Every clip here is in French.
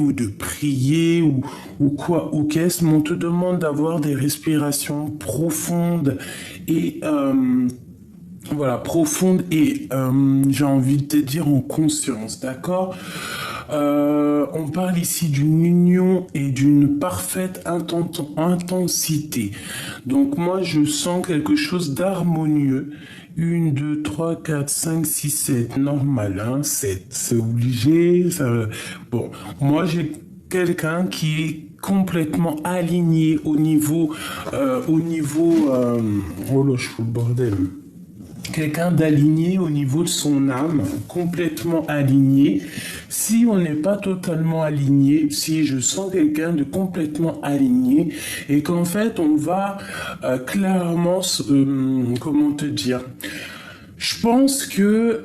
ou de prier ou quoi ou qu'est-ce, mais on te demande d'avoir des respirations profondes et voilà, profondes et j'ai envie de te dire en conscience, d'accord? On parle ici d'une union et d'une parfaite intensité. Donc moi, je sens quelque chose d'harmonieux. 1, 2, 3, 4, 5, 6, 7. Normal, hein, 7. C'est obligé. Ça... Bon, moi, j'ai quelqu'un qui est complètement aligné au niveau... Oh là, je fous le bordel. Quelqu'un d'aligné au niveau de son âme, complètement aligné. Si on n'est pas totalement aligné, si je sens quelqu'un de complètement aligné et qu'en fait on va clairement, comment te dire, je pense que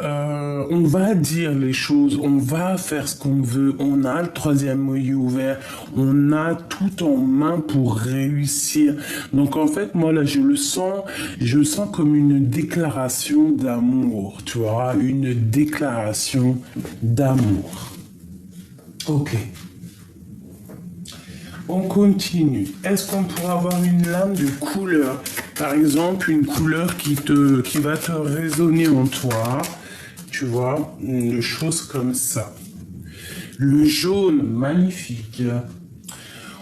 on va dire les choses, on va faire ce qu'on veut, on a le troisième œil ouvert, on a tout en main pour réussir. Donc en fait, moi là, je le sens comme une déclaration d'amour, tu vois, une déclaration d'amour. Ok. On continue. Est-ce qu'on pourrait avoir une lame de couleur? Par exemple, une couleur qui va te résonner en toi. Tu vois, une chose comme ça. Le jaune, magnifique.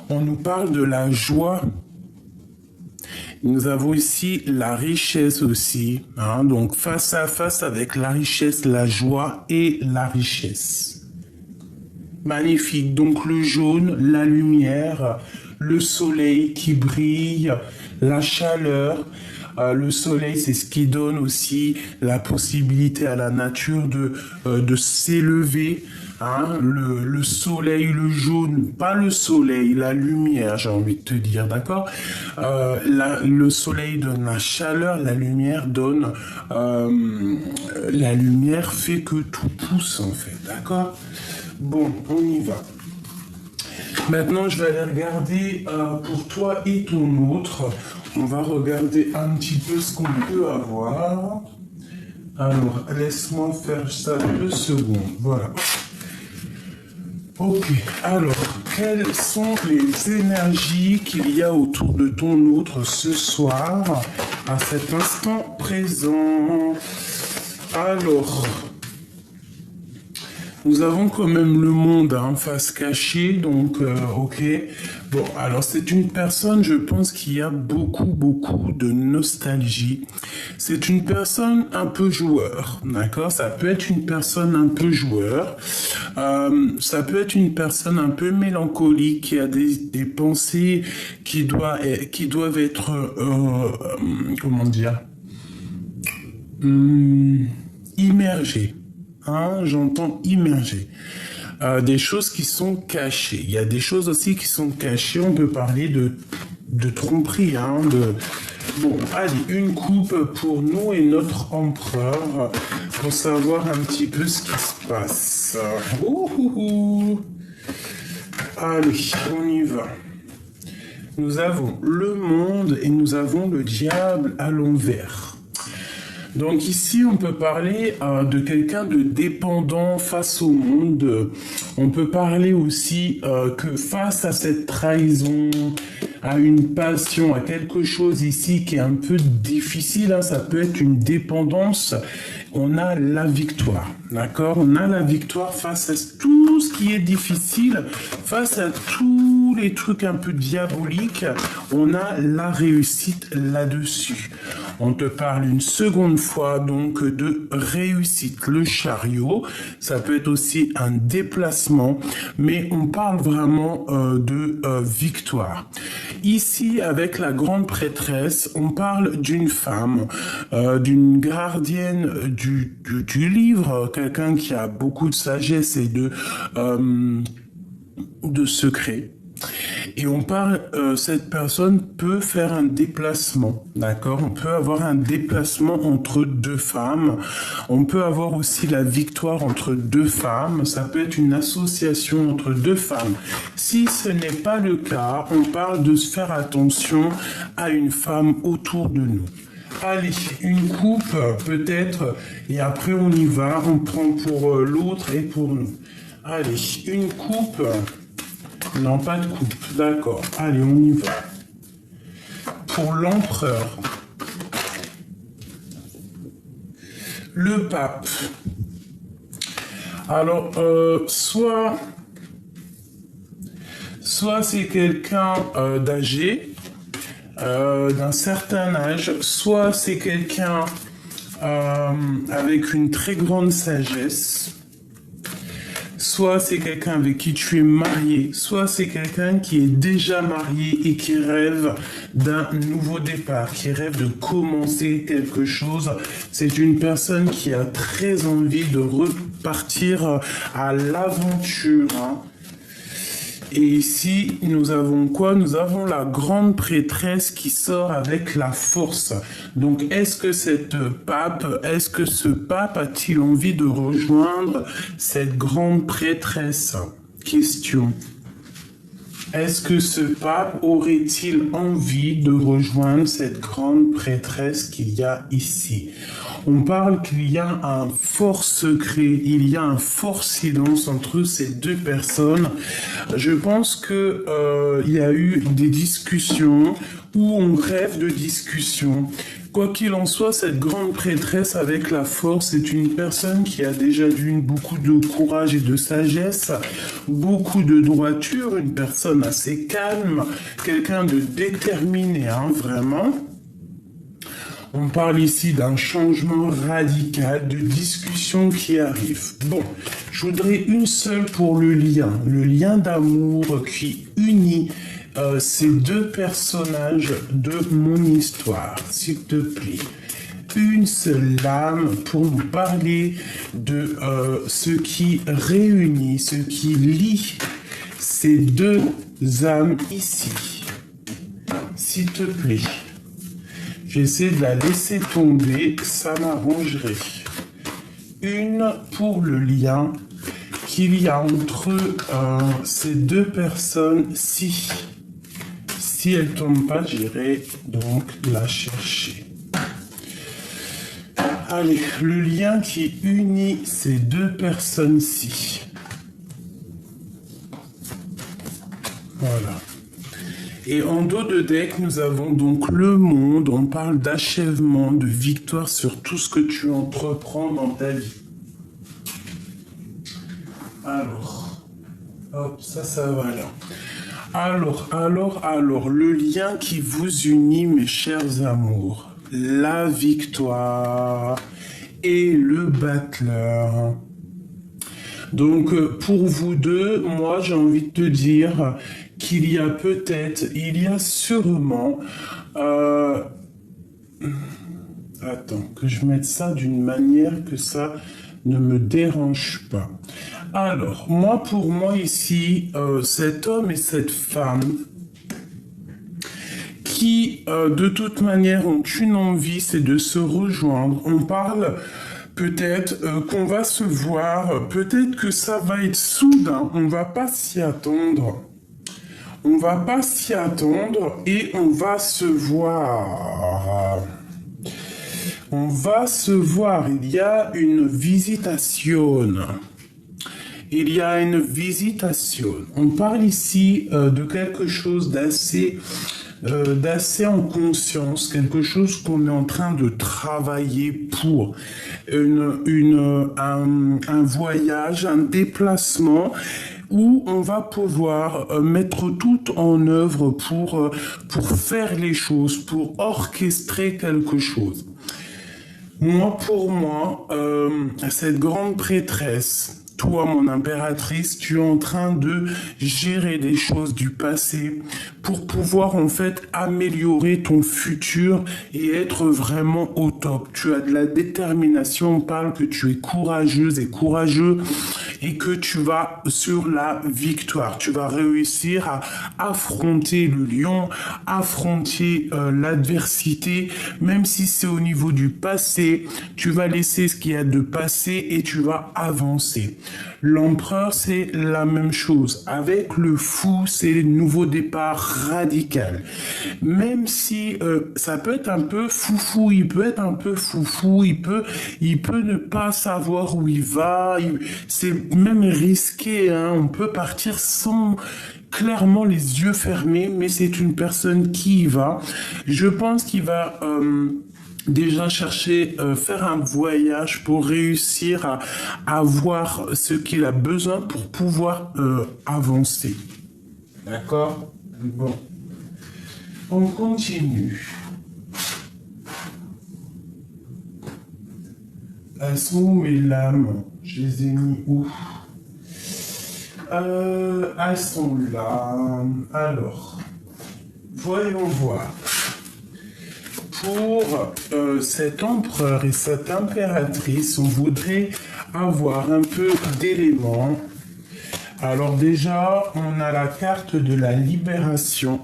On nous parle de la joie. Nous avons ici la richesse aussi. Hein, donc, face à face avec la richesse, la joie et la richesse. Magnifique. Donc le jaune, la lumière, le soleil qui brille, la chaleur. Le soleil, c'est ce qui donne aussi la possibilité à la nature de s'élever. Hein, le soleil, le jaune, pas le soleil, la lumière, j'ai envie de te dire, d'accord? Le soleil donne la chaleur, la lumière donne... la lumière fait que tout pousse, en fait, d'accord? Bon, on y va. Maintenant, je vais aller regarder pour toi et ton autre. On va regarder un petit peu ce qu'on peut avoir. Alors, laisse-moi faire ça 2 secondes. Voilà. Ok, alors, quelles sont les énergies qu'il y a autour de ton autre ce soir, à cet instant présent? Alors... Nous avons quand même le monde en face cachée, donc ok. Bon, alors c'est une personne, je pense, qui a beaucoup de nostalgie. C'est une personne un peu joueur, d'accord? Ça peut être une personne un peu joueur. Ça peut être une personne un peu mélancolique, qui a des pensées qui doivent être, comment dire, immergées. Hein, j'entends immergé. Des choses qui sont cachées. Il y a des choses aussi qui sont cachées. On peut parler de tromperie. Hein, Bon, allez, une coupe pour nous et notre empereur pour savoir un petit peu ce qui se passe. Allez, on y va. Nous avons le monde et nous avons le diable à l'envers. Donc ici, on peut parler de quelqu'un de dépendant face au monde. On peut parler aussi que face à cette trahison, à une passion, à quelque chose ici qui est un peu difficile, hein, ça peut être une dépendance, on a la victoire, d'accord? On a la victoire face à tout ce qui est difficile, face à tous les trucs un peu diaboliques, on a la réussite là-dessus. On te parle une seconde fois donc de réussite. Le chariot, ça peut être aussi un déplacement, mais on parle vraiment de victoire. Ici, avec la grande prêtresse, on parle d'une femme, d'une gardienne du livre, quelqu'un qui a beaucoup de sagesse et de secrets. Et on parle, cette personne peut faire un déplacement, d'accord? On peut avoir un déplacement entre 2 femmes. On peut avoir aussi la victoire entre 2 femmes. Ça peut être une association entre 2 femmes. Si ce n'est pas le cas, on parle de se faire attention à une femme autour de nous. Allez, une coupe peut-être, et après on y va, on prend pour l'autre et pour nous. Allez, une coupe Non, pas de coupe. D'accord. Allez, on y va. Pour l'empereur. Le pape. Alors, soit c'est quelqu'un d'âgé, d'un certain âge, soit c'est quelqu'un avec une très grande sagesse, soit c'est quelqu'un avec qui tu es marié, soit c'est quelqu'un qui est déjà marié et qui rêve d'un nouveau départ, qui rêve de commencer quelque chose. C'est une personne qui a très envie de repartir à l'aventure, hein. Et ici, nous avons quoi? Nous avons la grande prêtresse qui sort avec la force. Donc, est-ce que ce pape a-t-il envie de rejoindre cette grande prêtresse? Question. Est-ce que ce pape aurait-il envie de rejoindre cette grande prêtresse qu'il y a ici? On parle qu'il y a un fort secret, il y a un fort silence entre ces deux personnes. Je pense que il y a eu des discussions où on rêve de discussions. Quoi qu'il en soit, cette grande prêtresse avec la force est une personne qui a déjà beaucoup de courage et de sagesse, beaucoup de droiture, une personne assez calme, quelqu'un de déterminé, hein, vraiment. On parle ici d'un changement radical, de discussion qui arrive. Bon, je voudrais une seule pour le lien d'amour qui unit ces deux personnages de mon histoire, s'il te plaît. Une seule lame pour nous parler de ce qui réunit, ce qui lie ces deux âmes ici. S'il te plaît. J'essaie de la laisser tomber, ça m'arrangerait. Une pour le lien qu'il y a entre ces deux personnes-ci. Si elle ne tombe pas, j'irai donc la chercher. Allez, le lien qui unit ces deux personnes-ci. Voilà. Et en dos de deck, nous avons donc le monde. On parle d'achèvement, de victoire sur tout ce que tu entreprends dans ta vie. Alors, hop, ça va là. Alors, le lien qui vous unit, mes chers amours, la victoire et le battleur. Donc, pour vous deux, moi, j'ai envie de te dire qu'il y a sûrement... Attends, que je mette ça d'une manière que ça ne me dérange pas. Alors, pour moi ici, cet homme et cette femme qui, de toute manière, ont une envie, c'est de se rejoindre. On parle peut-être qu'on va se voir, peut-être que ça va être soudain, on va pas s'y attendre. On va pas s'y attendre et on va se voir. On va se voir. Il y a une visitation. Il y a une visitation. On parle ici de quelque chose d'assez en conscience, quelque chose qu'on est en train de travailler pour un voyage, un déplacement où on va pouvoir mettre tout en œuvre pour faire les choses, pour orchestrer quelque chose. Pour moi, cette grande prêtresse, toi, mon impératrice, tu es en train de gérer des choses du passé pour pouvoir en fait améliorer ton futur et être vraiment au top. Tu as de la détermination, on parle que tu es courageuse et courageux et que tu vas sur la victoire. Tu vas réussir à affronter le lion, affronter l'adversité, même si c'est au niveau du passé, tu vas laisser ce qu'il y a de passé et tu vas avancer. L'empereur, c'est la même chose. Avec le fou, c'est le nouveau départ radical. Même si ça peut être un peu foufou, il peut être un peu foufou, il peut ne pas savoir où il va, c'est même risqué, hein, on peut partir sans clairement les yeux fermés, mais c'est une personne qui y va. Je pense qu'il va déjà chercher, faire un voyage pour réussir à avoir ce qu'il a besoin pour pouvoir avancer. D'accord? Bon. On continue. Elles sont où mes lames? Je les ai mis où? Elles sont là. Alors, voyons voir. Pour cet empereur et cette impératrice, on voudrait avoir un peu d'éléments. Alors déjà, on a la carte de la libération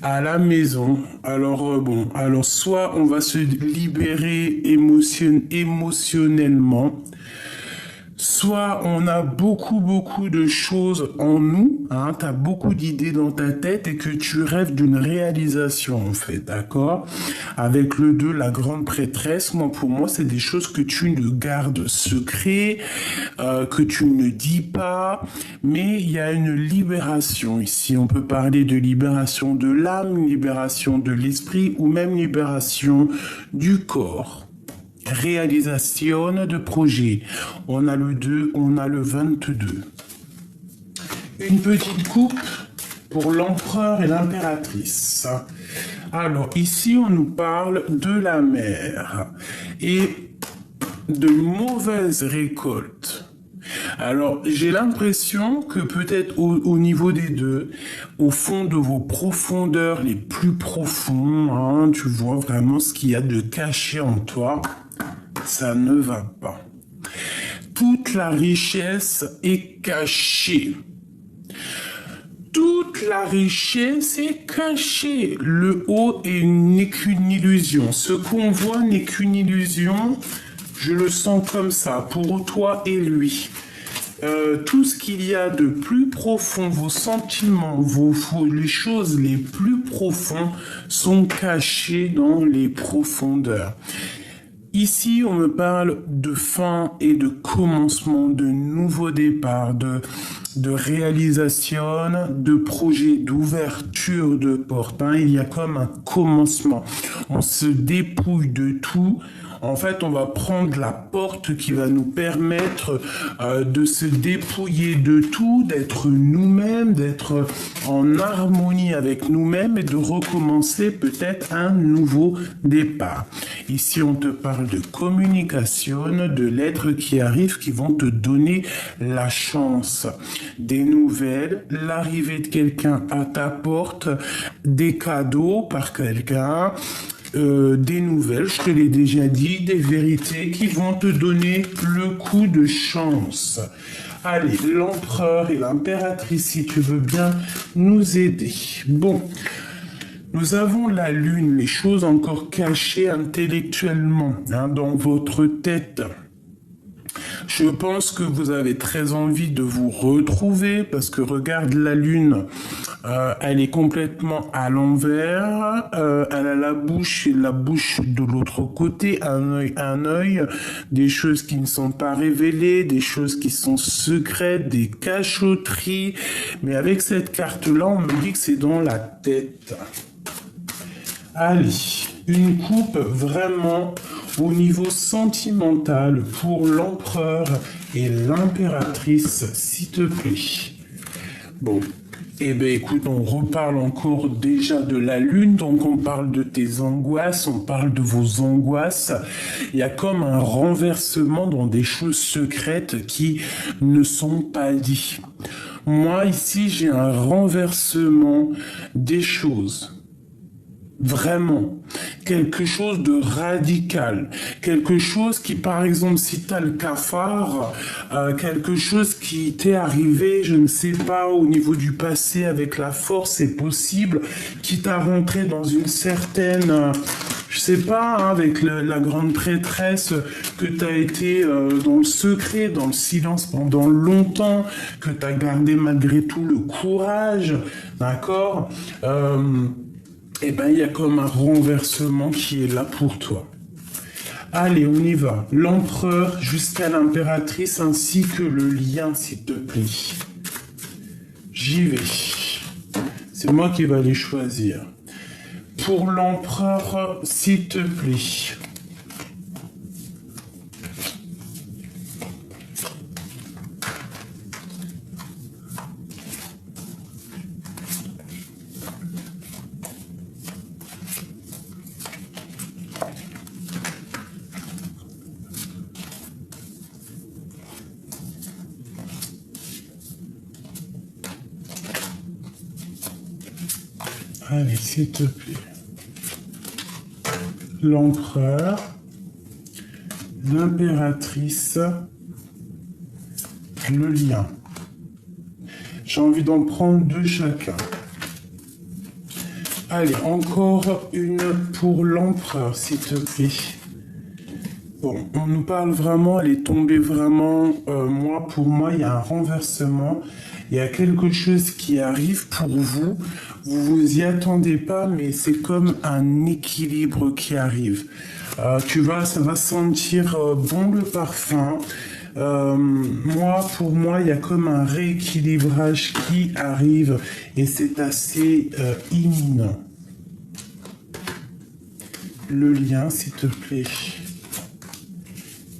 à la maison. Alors bon, alors soit on va se libérer émotionnellement, soit on a beaucoup de choses en nous, hein, tu as beaucoup d'idées dans ta tête et que tu rêves d'une réalisation en fait, d'accord? Avec le 2, la grande prêtresse, pour moi c'est des choses que tu ne gardes secret, que tu ne dis pas, mais il y a une libération ici. On peut parler de libération de l'âme, libération de l'esprit ou même libération du corps. Réalisation de projet. On a le 2, on a le 22. Une petite coupe pour l'empereur et l'impératrice. Alors, ici, on nous parle de la mer et de mauvaises récoltes. Alors, j'ai l'impression que peut-être au niveau des deux, au fond de vos profondeurs les plus profonds, hein, tu vois vraiment ce qu'il y a de caché en toi. Ça ne va pas. Toute la richesse est cachée. Toute la richesse est cachée. Le haut n'est qu'une illusion. Ce qu'on voit n'est qu'une illusion. Je le sens comme ça, pour toi et lui. Tout ce qu'il y a de plus profond, vos sentiments, les choses les plus profondes sont cachées dans les profondeurs. Ici, on me parle de fin et de commencement, de nouveau départ, de réalisation, de projet, d'ouverture de porte. Hein. Il y a comme un commencement. On se dépouille de tout. En fait, on va prendre la porte qui va nous permettre de se dépouiller de tout, d'être nous-mêmes, d'être en harmonie avec nous-mêmes et de recommencer peut-être un nouveau départ. Ici, on te parle de communication, de lettres qui arrivent, qui vont te donner la chance, des nouvelles, l'arrivée de quelqu'un à ta porte, des cadeaux par quelqu'un, des nouvelles, je te l'ai déjà dit, des vérités qui vont te donner le coup de chance. Allez, l'empereur et l'impératrice, si tu veux bien nous aider. Bon, nous avons la lune, les choses encore cachées intellectuellement, hein, dans votre tête. Je pense que vous avez très envie de vous retrouver parce que regarde la lune, elle est complètement à l'envers, elle a la bouche de l'autre côté, un œil, des choses qui ne sont pas révélées, des choses qui sont secrètes, des cachotteries. Mais avec cette carte-là, on me dit que c'est dans la tête. Allez, une coupe vraiment au niveau sentimental pour l'empereur et l'impératrice, s'il te plaît. Bon, eh bien écoute, on reparle encore déjà de la lune, donc on parle de tes angoisses, on parle de vos angoisses. Il y a comme un renversement dans des choses secrètes qui ne sont pas dites. Moi, ici, j'ai un renversement des choses. Vraiment, quelque chose de radical, quelque chose qui, par exemple, si tu as le cafard, quelque chose qui t'est arrivé, je ne sais pas, au niveau du passé avec la force, c'est possible, qui t'a rentré dans une certaine, je Je sais pas, hein, avec la grande prêtresse, que tu as été dans le secret, dans le silence pendant longtemps, que tu as gardé malgré tout le courage, d'accord. Et ben, il y a comme un renversement qui est là pour toi. Allez, on y va. L'empereur jusqu'à l'impératrice ainsi que le lien, s'il te plaît. J'y vais. C'est moi qui vais les choisir. Pour l'empereur, s'il te plaît. Allez, s'il te plaît. L'empereur, l'impératrice, le lien. J'ai envie d'en prendre 2 chacun. Allez, encore une pour l'empereur, s'il te plaît. Bon, on nous parle vraiment, elle est tombée vraiment, pour moi, il y a un renversement, il y a quelque chose qui arrive pour vous, vous vous y attendez pas, mais c'est comme un équilibre qui arrive. Ça va sentir bon le parfum. Pour moi, il y a comme un rééquilibrage qui arrive et c'est assez imminent. Le lien, s'il te plaît.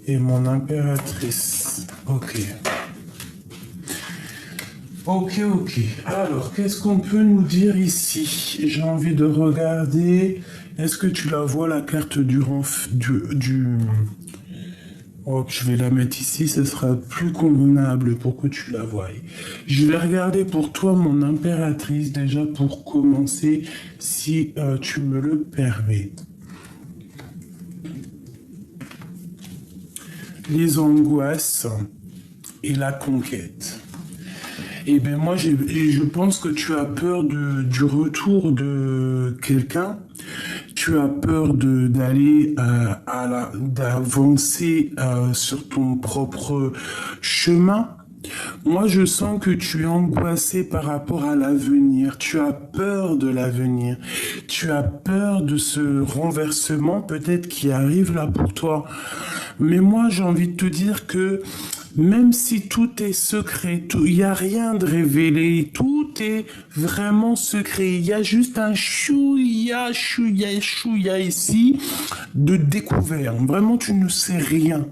Et mon impératrice. Ok. Ok. Alors, qu'est-ce qu'on peut nous dire ici? J'ai envie de regarder. Est-ce que tu la vois, la carte du... Oh, je vais la mettre ici, ce sera plus convenable pour que tu la voies. Je vais regarder pour toi, mon impératrice, déjà pour commencer, si tu me le permets. Les angoisses et la conquête. Eh bien, moi, je pense que tu as peur du retour de quelqu'un. Tu as peur d'avancer sur ton propre chemin. Moi, je sens que tu es angoissé par rapport à l'avenir. Tu as peur de l'avenir. Tu as peur de ce renversement peut-être qui arrive là pour toi. Mais moi, j'ai envie de te dire que même si tout est secret, il n'y a rien de révélé, tout est vraiment secret. Il y a juste un chouïa ici de découvert. Vraiment, tu ne sais rien.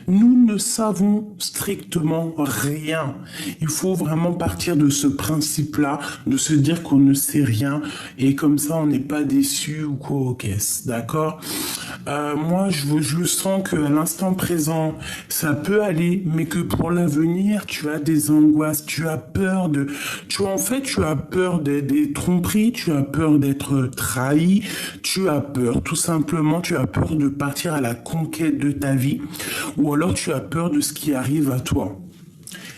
Nous ne savons strictement rien. Il faut vraiment partir de ce principe-là, de se dire qu'on ne sait rien et comme ça, on n'est pas déçu ou quoi aux caisses. D'accord? Moi, je sens qu'à l'instant présent, ça peut aller, mais que pour l'avenir, tu as des angoisses, tu as peur tu as peur des tromperies, tu as peur d'être trahi, tu as peur, tout simplement, tu as peur de partir à la conquête de ta vie, ou alors tu as peur de ce qui arrive à toi.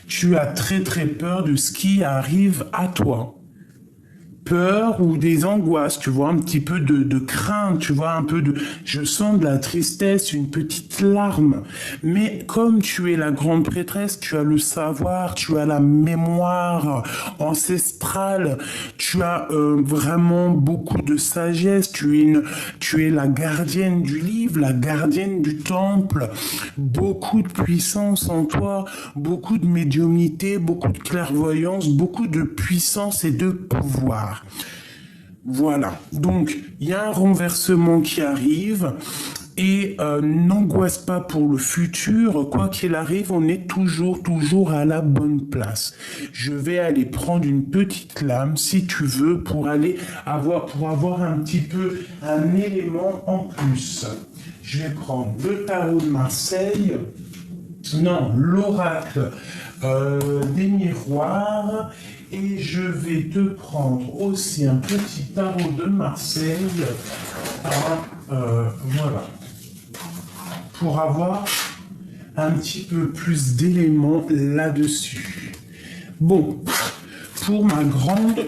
Tu as très très peur de ce qui arrive à toi. Peur ou des angoisses, tu vois, un petit peu de crainte, tu vois, je sens de la tristesse, une petite larme. Mais comme tu es la grande prêtresse, tu as le savoir, tu as la mémoire ancestrale, tu as vraiment beaucoup de sagesse, tu es la gardienne du livre, la gardienne du temple, beaucoup de puissance en toi, beaucoup de médiumnité, beaucoup de clairvoyance, beaucoup de puissance et de pouvoir. Voilà, donc il y a un renversement qui arrive et n'angoisse pas pour le futur, quoi qu'il arrive, on est toujours à la bonne place. Je vais aller prendre une petite lame, si tu veux, pour avoir un petit peu un élément en plus. Je vais prendre le tarot de Marseille, l'oracle des miroirs, et je vais te prendre aussi un petit tarot de Marseille, voilà, pour avoir un petit peu plus d'éléments là-dessus. Bon, pour ma grande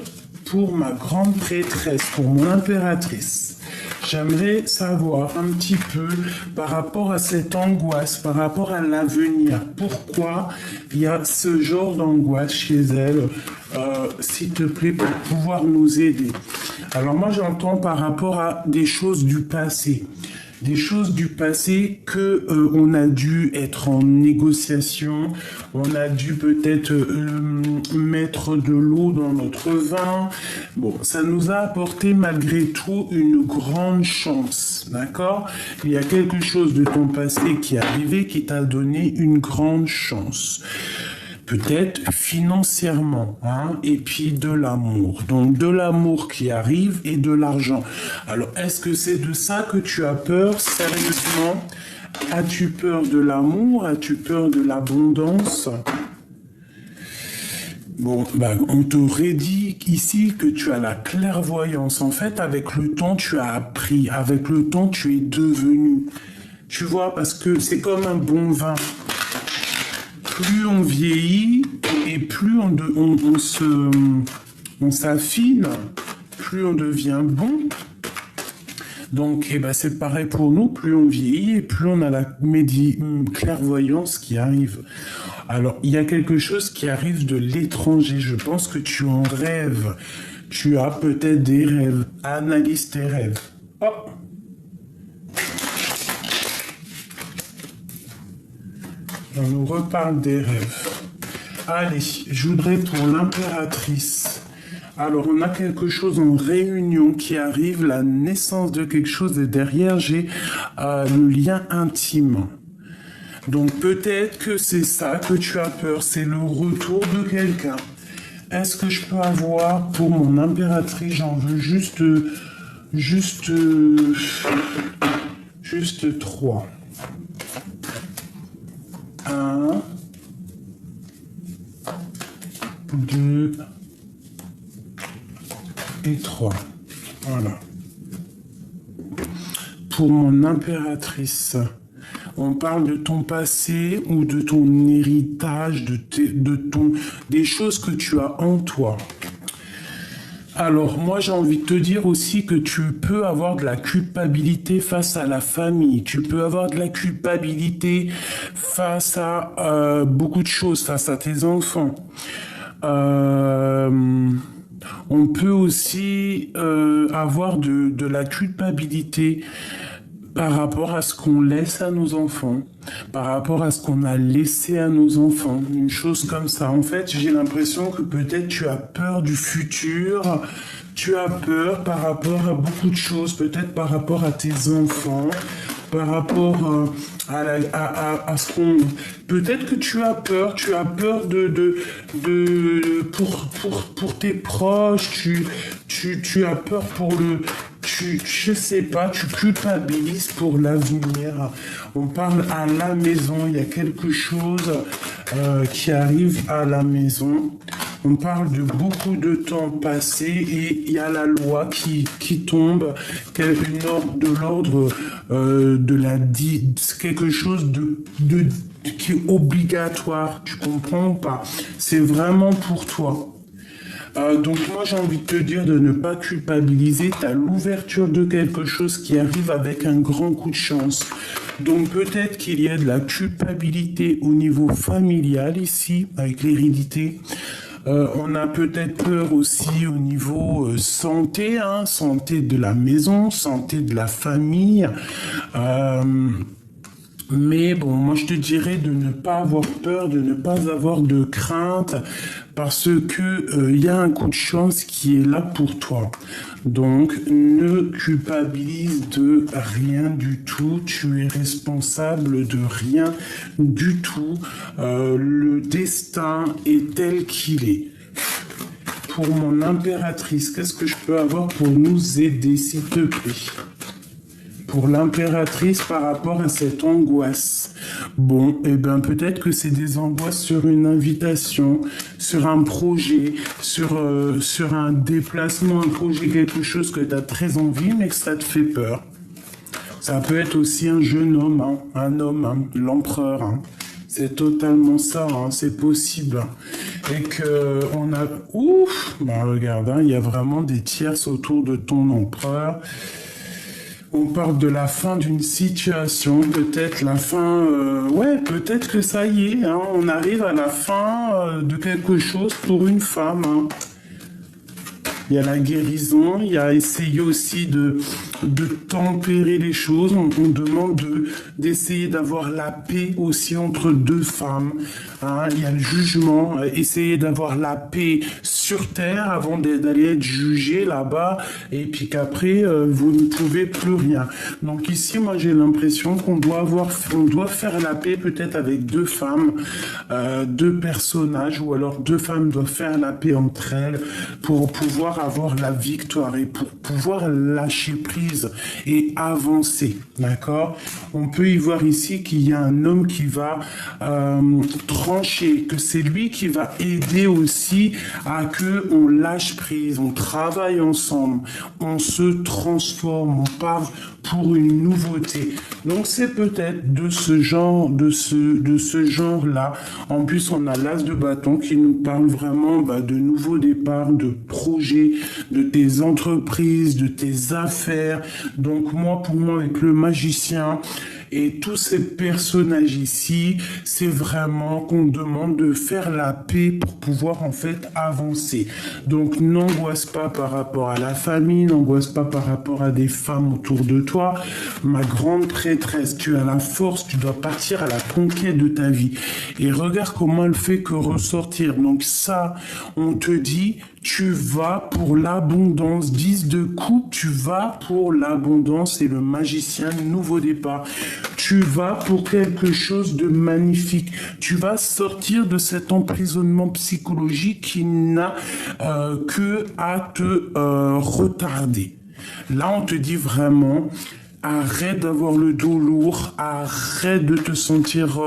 prêtresse, pour mon impératrice, j'aimerais savoir un petit peu par rapport à cette angoisse, par rapport à l'avenir. Pourquoi il y a ce genre d'angoisse chez elle, s'il te plaît, pour pouvoir nous aider. Alors moi, j'entends par rapport à des choses du passé. Des choses du passé que on a dû être en négociation, on a dû peut-être mettre de l'eau dans notre vin. Bon, ça nous a apporté malgré tout une grande chance, d'accord? Il y a quelque chose de ton passé qui est arrivé qui t'a donné une grande chance. Peut-être financièrement, hein, et puis de l'amour. Donc de l'amour qui arrive et de l'argent. Alors, est-ce que c'est de ça que tu as peur, sérieusement? As-tu peur de l'amour? As-tu peur de l'abondance? Bon, bah, on t'aurait dit ici que tu as la clairvoyance. En fait, avec le temps, tu as appris. Avec le temps, tu es devenu. Tu vois, parce que c'est comme un bon vin. Plus on vieillit et plus on s'affine, plus on devient bon. Donc, eh ben, c'est pareil pour nous, plus on vieillit et plus on a la clairvoyance qui arrive. Alors, il y a quelque chose qui arrive de l'étranger. Je pense que tu en rêves. Tu as peut-être des rêves. Analyse tes rêves. Oh! On nous reparle des rêves. Allez, je voudrais pour l'impératrice. Alors, on a quelque chose en réunion qui arrive, la naissance de quelque chose, et derrière, j'ai le lien intime. Donc, peut-être que c'est ça que tu as peur, c'est le retour de quelqu'un. Est-ce que je peux avoir, pour mon impératrice, j'en veux juste 3. 1, 2 et 3. Voilà. Pour mon impératrice, on parle de ton passé ou de ton héritage, des choses que tu as en toi. Alors, moi, j'ai envie de te dire aussi que tu peux avoir de la culpabilité face à la famille. Tu peux avoir de la culpabilité face à beaucoup de choses, face à tes enfants. On peut aussi avoir de la culpabilité par rapport à ce qu'on laisse à nos enfants, par rapport à ce qu'on a laissé à nos enfants, une chose comme ça. En fait, j'ai l'impression que peut-être tu as peur du futur, tu as peur par rapport à beaucoup de choses, peut-être par rapport à tes enfants, par rapport à ce qu'on... Peut-être que tu as peur pour tes proches, tu as peur pour je sais pas, tu culpabilises pour l'avenir. On parle à la maison, il y a quelque chose qui arrive à la maison. On parle de beaucoup de temps passé et il y a la loi qui tombe, de l'ordre quelque chose qui est obligatoire. Tu comprends ou pas? C'est vraiment pour toi. Donc moi j'ai envie de te dire de ne pas culpabiliser, tu as l'ouverture de quelque chose qui arrive avec un grand coup de chance. Donc peut-être qu'il y a de la culpabilité au niveau familial ici, avec l'hérédité. On a peut-être peur aussi au niveau santé, hein, santé de la maison, santé de la famille. Mais bon, moi je te dirais de ne pas avoir peur, de ne pas avoir de crainte, parce que y a un coup de chance qui est là pour toi. Donc ne culpabilise de rien du tout, tu es responsable de rien du tout. Le destin est tel qu'il est. Pour mon impératrice, qu'est-ce que je peux avoir pour nous aider, s'il te plaît? Pour l'impératrice par rapport à cette angoisse. Bon, eh bien peut-être que c'est des angoisses sur une invitation, sur un projet, sur un déplacement, un projet, quelque chose que tu as très envie mais que ça te fait peur. Ça peut être aussi un jeune homme, hein, un homme, hein, l'empereur. Hein. C'est totalement ça, hein, c'est possible. Et que on a... Ouf, bah regarde, hein, il y a vraiment des tierces autour de ton empereur. On parle de la fin d'une situation, peut-être la fin... ouais, peut-être que ça y est, hein, on arrive à la fin de quelque chose pour une femme. Hein. Il y a la guérison, il y a essayer aussi de tempérer les choses. On demande d'essayer d'avoir la paix aussi entre deux femmes. Hein. Il y a le jugement, essayer d'avoir la paix sur terre avant d'aller être jugé là-bas. Et puis qu'après, vous ne pouvez plus rien. Donc ici, moi j'ai l'impression qu'on doit faire la paix peut-être avec deux femmes, deux personnages, ou alors deux femmes doivent faire la paix entre elles pour pouvoir avoir la victoire et pour pouvoir lâcher prise et avancer, d'accord? On peut y voir ici qu'il y a un homme qui va trancher, que c'est lui qui va aider aussi à que on lâche prise, on travaille ensemble, on se transforme, on part pour une nouveauté. Donc c'est peut-être de ce genre, de ce genre-là. En plus, on a l'as de bâton qui nous parle vraiment de nouveaux départs, de projets, de tes entreprises, de tes affaires. Donc moi, pour moi, avec le magicien et tous ces personnages ici, c'est vraiment qu'on demande de faire la paix pour pouvoir en fait avancer. Donc n'angoisse pas par rapport à la famille, n'angoisse pas par rapport à des femmes autour de toi. Ma grande prêtresse, tu as la force, tu dois partir à la conquête de ta vie. Et regarde comment elle fait que ressortir. Donc ça, on te dit, tu vas pour l'abondance. 10 de coupe, tu vas pour l'abondance et le magicien, nouveau départ. Tu vas pour quelque chose de magnifique. Tu vas sortir de cet emprisonnement psychologique qui n'a que à te retarder. Là, on te dit vraiment, arrête d'avoir le dos lourd, arrête de te sentir...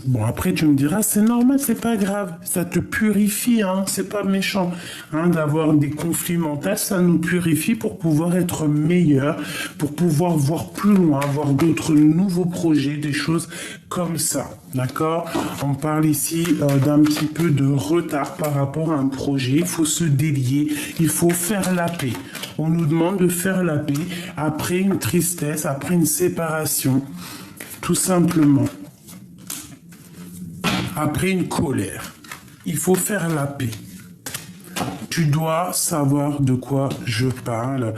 Bon, après, tu me diras, c'est normal, c'est pas grave, ça te purifie, hein, c'est pas méchant, hein, d'avoir des conflits mentaux, ça nous purifie pour pouvoir être meilleur, pour pouvoir voir plus loin, avoir d'autres nouveaux projets, des choses comme ça, d'accord? On parle ici d'un petit peu de retard par rapport à un projet, il faut se délier, il faut faire la paix. On nous demande de faire la paix après une tristesse, après une séparation, tout simplement. Après une colère, il faut faire la paix. Tu dois savoir de quoi je parle.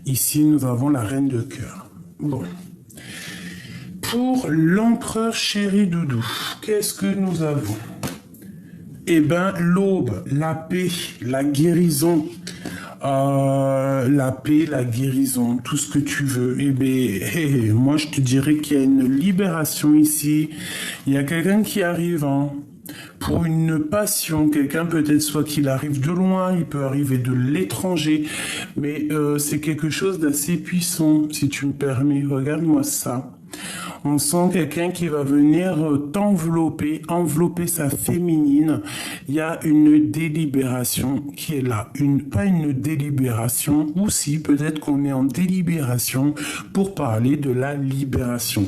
Ici, nous avons la reine de cœur. Bon. Pour l'empereur chéri doudou, qu'est-ce que nous avons? Eh bien, l'aube, la paix, la guérison. La paix, la guérison, tout ce que tu veux. Eh bien, moi je te dirais qu'il y a une libération ici. Il y a quelqu'un qui arrive pour une passion. Quelqu'un peut-être soit qu'il arrive de loin, il peut arriver de l'étranger. Mais c'est quelque chose d'assez puissant, si tu me permets. Regarde-moi ça. On sent quelqu'un qui va venir t'envelopper, envelopper sa féminine. Il y a une délibération qui est là. Pas une délibération, ou si peut-être qu'on est en délibération pour parler de la libération.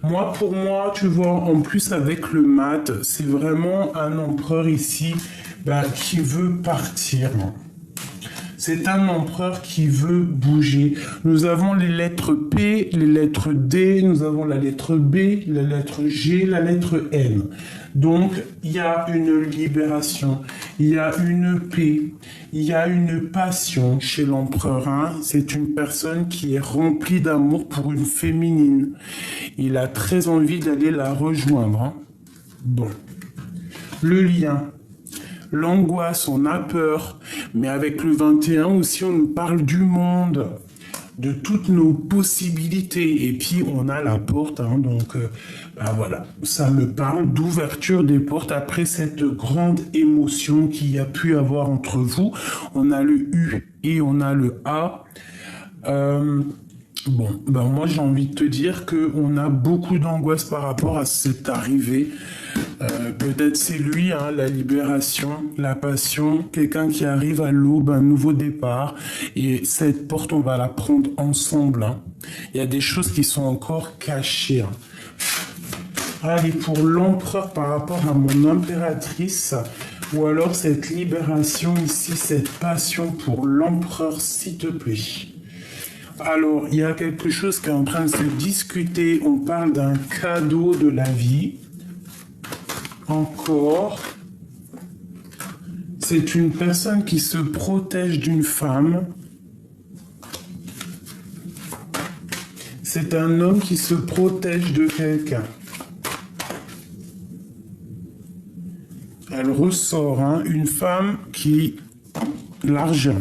Moi, pour moi, tu vois, en plus avec le mat, c'est vraiment un empereur ici qui veut partir. C'est un empereur qui veut bouger. Nous avons les lettres P, les lettres D, nous avons la lettre B, la lettre G, la lettre N. Donc, il y a une libération, il y a une paix, il y a une passion chez l'empereur. Hein. C'est une personne qui est remplie d'amour pour une féminine. Il a très envie d'aller la rejoindre. Hein. Bon. Le lien. L'angoisse, on a peur, mais avec le 21 aussi, on nous parle du monde, de toutes nos possibilités, et puis on a la porte, hein, donc voilà, ça me parle d'ouverture des portes après cette grande émotion qu'il y a pu avoir entre vous. On a le U et on a le A. Moi j'ai envie de te dire qu'on a beaucoup d'angoisse par rapport à cette arrivée. Peut-être c'est lui, hein, la libération, la passion, quelqu'un qui arrive à l'aube, un nouveau départ. Et cette porte, on va la prendre ensemble. Hein. Il y a des choses qui sont encore cachées. Hein. Allez, pour l'empereur par rapport à mon impératrice, ou alors cette libération ici, cette passion pour l'empereur, s'il te plaît. Alors, il y a quelque chose qui est en train de se discuter. On parle d'un cadeau de la vie. Encore. C'est une personne qui se protège d'une femme. C'est un homme qui se protège de quelqu'un. Elle ressort, hein, une femme qui... L'argent.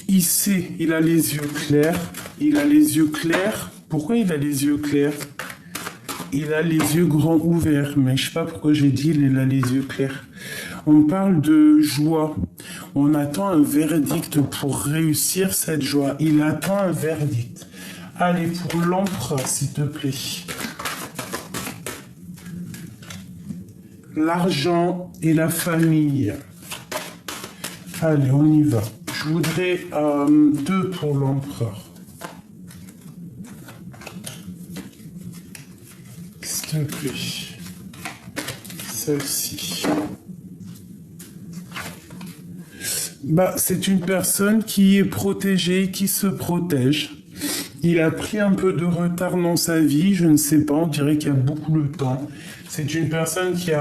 Il sait, il a les yeux clairs. Il a les yeux clairs. Pourquoi il a les yeux clairs? Il a les yeux grands ouverts, mais je sais pas pourquoi j'ai dit il a les yeux clairs. On parle de joie. On attend un verdict pour réussir cette joie. Il attend un verdict. Allez, pour l'empereur, s'il te plaît. L'argent et la famille. Allez, on y va. Je voudrais 2 pour l'empereur. S'il te plaît. Celle-ci. Bah, c'est une personne qui est protégée, qui se protège. Il a pris un peu de retard dans sa vie, je ne sais pas, on dirait qu'il y a beaucoup de temps. C'est une personne qui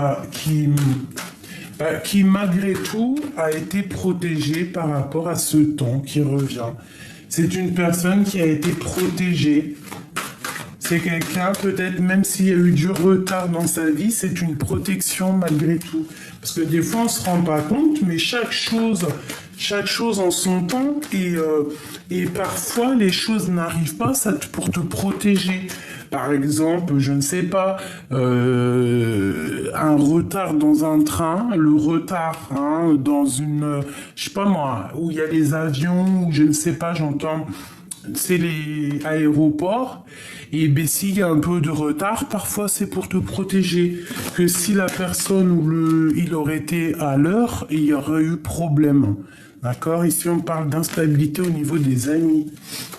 malgré tout a été protégée par rapport à ce temps qui revient. C'est une personne qui a été protégée. C'est quelqu'un, peut-être, même s'il y a eu du retard dans sa vie, c'est une protection malgré tout. Parce que des fois, on ne se rend pas compte, mais chaque chose en son temps, et parfois, les choses n'arrivent pas pour te protéger. Par exemple, je ne sais pas, un retard dans un train, le retard dans une, je sais pas moi, où il y a les avions, ou je ne sais pas, j'entends, c'est les aéroports. Et ben, s'il y a un peu de retard, parfois c'est pour te protéger. Que si la personne ou il aurait été à l'heure, il y aurait eu problème. D'accord? Ici, on parle d'instabilité au niveau des amis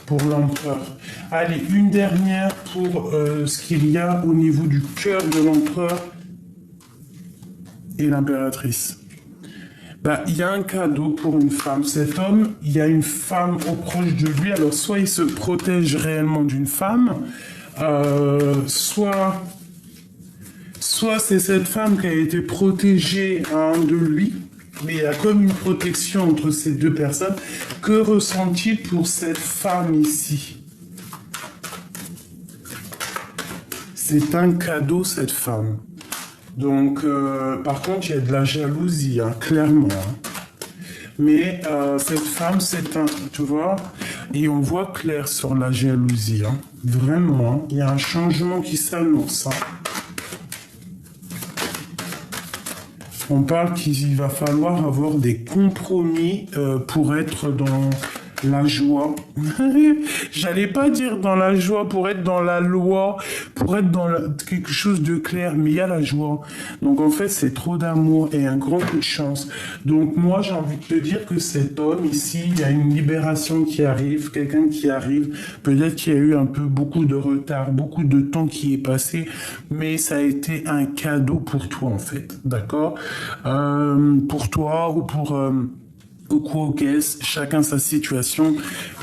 pour l'empereur. Allez, une dernière pour ce qu'il y a au niveau du cœur de l'empereur et l'impératrice. Bah, il y a un cadeau pour une femme. Cet homme, il y a une femme au proche de lui. Alors, soit il se protège réellement d'une femme, soit c'est cette femme qui a été protégée de lui. Mais il y a comme une protection entre ces deux personnes. Que ressent-il pour cette femme ici? C'est un cadeau, cette femme. Donc, par contre, il y a de la jalousie, clairement. Mais cette femme, c'est un... Tu vois? Et on voit clair sur la jalousie. Vraiment, il y a un changement qui s'annonce. On parle qu'il va falloir avoir des compromis pour être dans la joie. J'allais pas dire dans la joie, pour être dans la loi, pour être dans quelque chose de clair, mais il y a la joie. Donc en fait, c'est trop d'amour et un grand coup de chance. Donc moi, j'ai envie de te dire que cet homme ici, il y a une libération qui arrive, quelqu'un qui arrive. Peut-être qu'il y a eu un peu beaucoup de retard, beaucoup de temps qui est passé, mais ça a été un cadeau pour toi en fait, d'accord? Pour toi ou pour... chacun sa situation,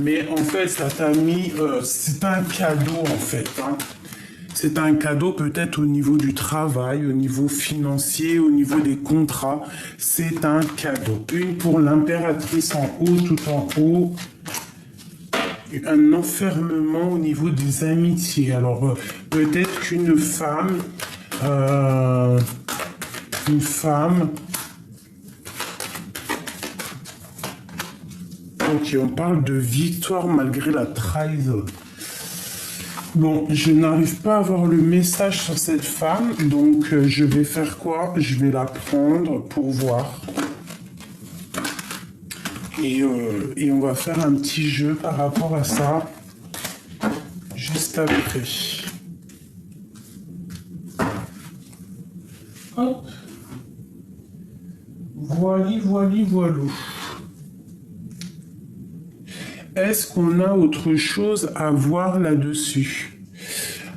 mais en fait, ça t'a mis, c'est un cadeau en fait. C'est un cadeau peut-être au niveau du travail, au niveau financier, au niveau des contrats. C'est un cadeau. Une pour l'impératrice en haut, tout en haut. Un enfermement au niveau des amitiés. Alors, peut-être qu'une femme... Ok, on parle de victoire malgré la trahison. Bon, je n'arrive pas à avoir le message sur cette femme, donc je vais faire quoi? Je vais la prendre pour voir. Et on va faire un petit jeu par rapport à ça, juste après. Hop. Voili, voilou. Est-ce qu'on a autre chose à voir là-dessus?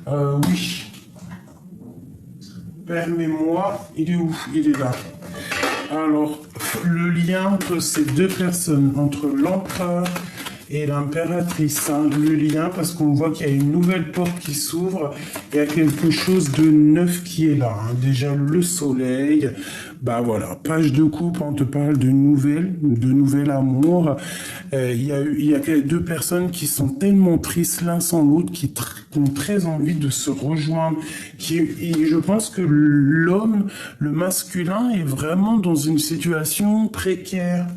Oui. Permets-moi, il est où? Il est là. Alors, le lien entre ces deux personnes, entre l'empereur et l'impératrice, hein, le lien, parce qu'on voit qu'il y a une nouvelle porte qui s'ouvre, il y a quelque chose de neuf qui est là, hein. Déjà le soleil, bah voilà, page de coupe, on te parle de nouvel amour. Il y a deux personnes qui sont tellement tristes l'un sans l'autre, qui ont très envie de se rejoindre. Et je pense que l'homme, le masculin, est vraiment dans une situation précaire.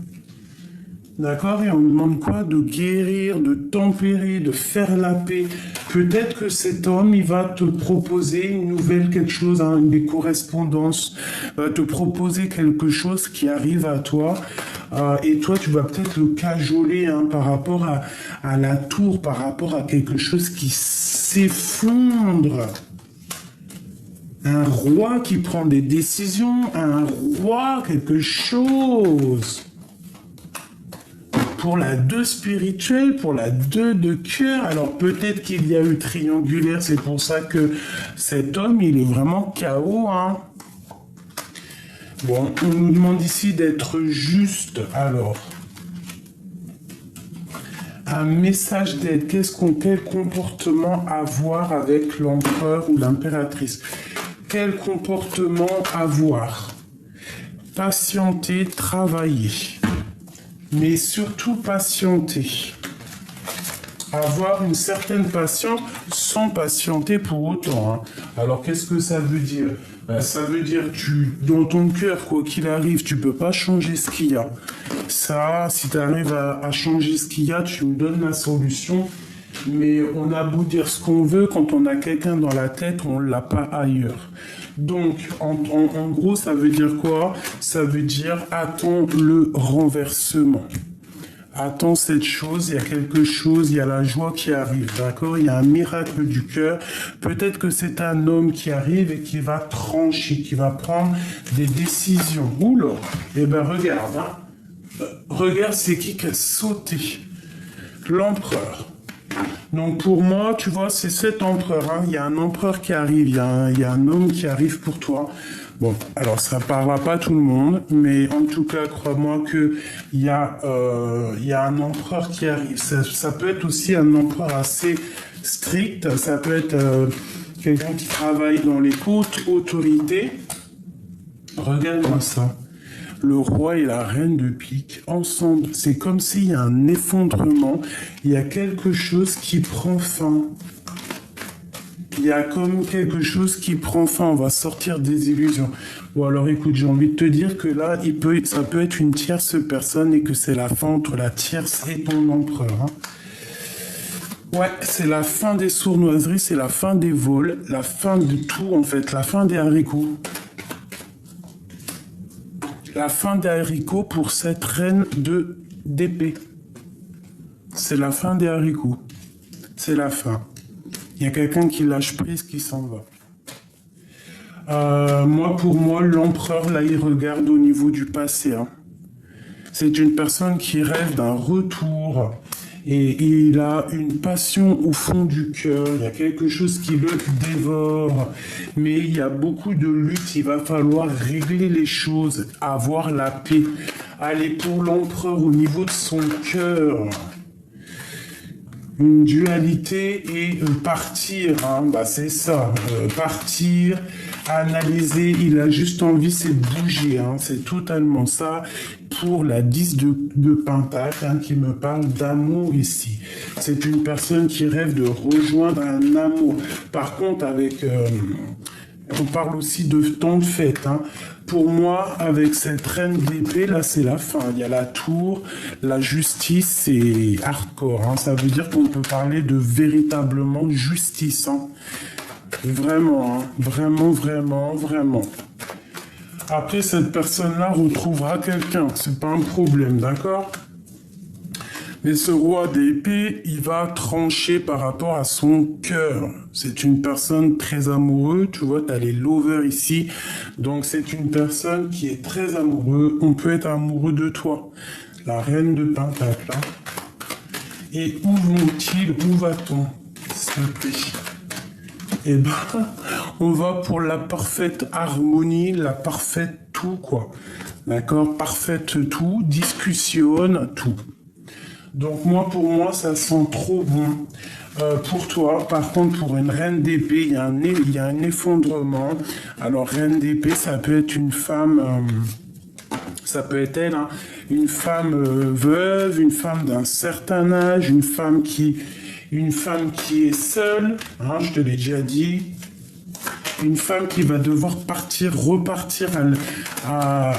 D'accord? Et on demande quoi? De guérir, de tempérer, de faire la paix. Peut-être que cet homme, il va te proposer une nouvelle quelque chose, hein, des correspondances, va te proposer quelque chose qui arrive à toi. Et toi, tu vas peut-être le cajoler, hein, par rapport à la tour, par rapport à quelque chose qui s'effondre. Un roi qui prend des décisions, un roi, quelque chose. Pour la 2 spirituelle, pour la 2 de cœur, alors peut-être qu'il y a eu triangulaire, c'est pour ça que cet homme, il est vraiment KO, hein. Bon, on nous demande ici d'être juste, alors. Un message d'aide, quel comportement avoir avec l'empereur ou l'impératrice? Quel comportement avoir? Patienter, travailler. Mais surtout patienter. Avoir une certaine patience sans patienter pour autant, hein. Alors qu'est-ce que ça veut dire? Ça veut dire que dans ton cœur, quoi qu'il arrive, tu peux pas changer ce qu'il y a. Ça, si tu arrives à changer ce qu'il y a, tu me donnes la solution. Mais on a beau dire ce qu'on veut, quand on a quelqu'un dans la tête, on l'a pas ailleurs. Donc, en gros, ça veut dire quoi? Ça veut dire attends le renversement. Attends cette chose, il y a quelque chose, il y a la joie qui arrive, d'accord? Il y a un miracle du cœur. Peut-être que c'est un homme qui arrive et qui va trancher, qui va prendre des décisions. Oula! Eh ben regarde, hein. Regarde, c'est qui a sauté? L'empereur. Donc pour moi, tu vois, c'est cet empereur, hein. Il y a un empereur qui arrive, il y a un homme qui arrive pour toi. Bon, alors ça parlera pas tout le monde, mais en tout cas, crois-moi que il y a un empereur qui arrive. Ça peut être aussi un empereur assez strict, ça peut être quelqu'un qui travaille dans les hautes autorités. Regarde-moi ça. Le roi et la reine de pique, ensemble, c'est comme s'il y a un effondrement, il y a quelque chose qui prend fin. Il y a comme quelque chose qui prend fin, on va sortir des illusions. Bon alors écoute, j'ai envie de te dire que là, ça peut être une tierce personne et que c'est la fin entre la tierce et ton empereur, hein. Ouais, c'est la fin des sournoiseries, c'est la fin des vols, la fin de tout en fait, la fin des haricots. La fin des haricots pour cette reine d'épée. C'est la fin des haricots. C'est la fin. Il y a quelqu'un qui lâche prise, qui s'en va. Pour moi, l'empereur, là, il regarde au niveau du passé, hein. C'est une personne qui rêve d'un retour. Et il a une passion au fond du cœur, il y a quelque chose qui le dévore, mais il y a beaucoup de luttes, il va falloir régler les choses, avoir la paix, aller pour l'empereur au niveau de son cœur. Une dualité et partir, hein, bah c'est ça, partir, analyser, il a juste envie, c'est de bouger, hein, c'est totalement ça. Pour la 10 de Pentacle, hein, qui me parle d'amour ici. C'est une personne qui rêve de rejoindre un amour. Par contre, on parle aussi de temps de fête, hein. Pour moi, avec cette reine d'épée, là, c'est la fin. Il y a la tour, la justice, c'est hardcore, hein. Ça veut dire qu'on peut parler de véritablement justice, hein. Vraiment, hein. Vraiment, vraiment, vraiment. Après, cette personne-là retrouvera quelqu'un. C'est pas un problème, d'accord? Mais ce roi d'épée, il va trancher par rapport à son cœur. C'est une personne très amoureuse. Tu vois, tu as les lovers ici. Donc, c'est une personne qui est très amoureuse. On peut être amoureux de toi. La reine de Pentacle, hein. Et où vont-ils? Où va-t-on? S'il te plaît. Eh ben, on va pour la parfaite harmonie, la parfaite tout, quoi. D'accord? Parfaite tout, discussionne tout. Donc moi, pour moi, ça sent trop bon. Pour toi, par contre, pour une reine d'épée, il y a un effondrement. Alors, reine d'épée, ça peut être une femme, ça peut être elle, hein, une femme veuve, une femme d'un certain âge, une femme qui est seule, hein, je te l'ai déjà dit. Une femme qui va devoir repartir à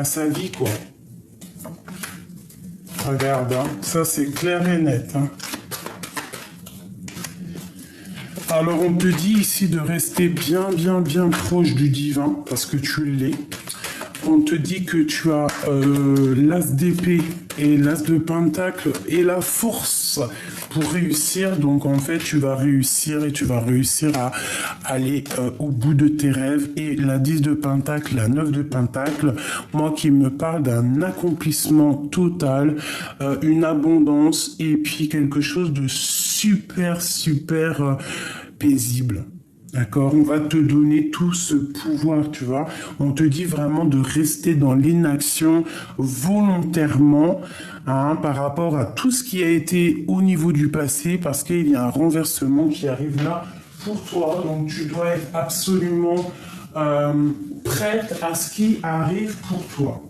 sa vie, quoi. Regarde, hein, ça c'est clair et net. Hein. Alors on te dit ici de rester bien proche du divin, parce que tu l'es. On te dit que tu as l'as d'épée et l'as de pentacle et la force pour réussir. Donc en fait, tu vas réussir à aller au bout de tes rêves. Et la 10 de pentacle, la 9 de pentacle, moi qui me parle d'un accomplissement total, une abondance et puis quelque chose de super paisible. D'accord, on va te donner tout ce pouvoir, tu vois. On te dit vraiment de rester dans l'inaction volontairement, hein, par rapport à tout ce qui a été au niveau du passé, parce qu'il y a un renversement qui arrive là pour toi. Donc tu dois être absolument prête à ce qui arrive pour toi.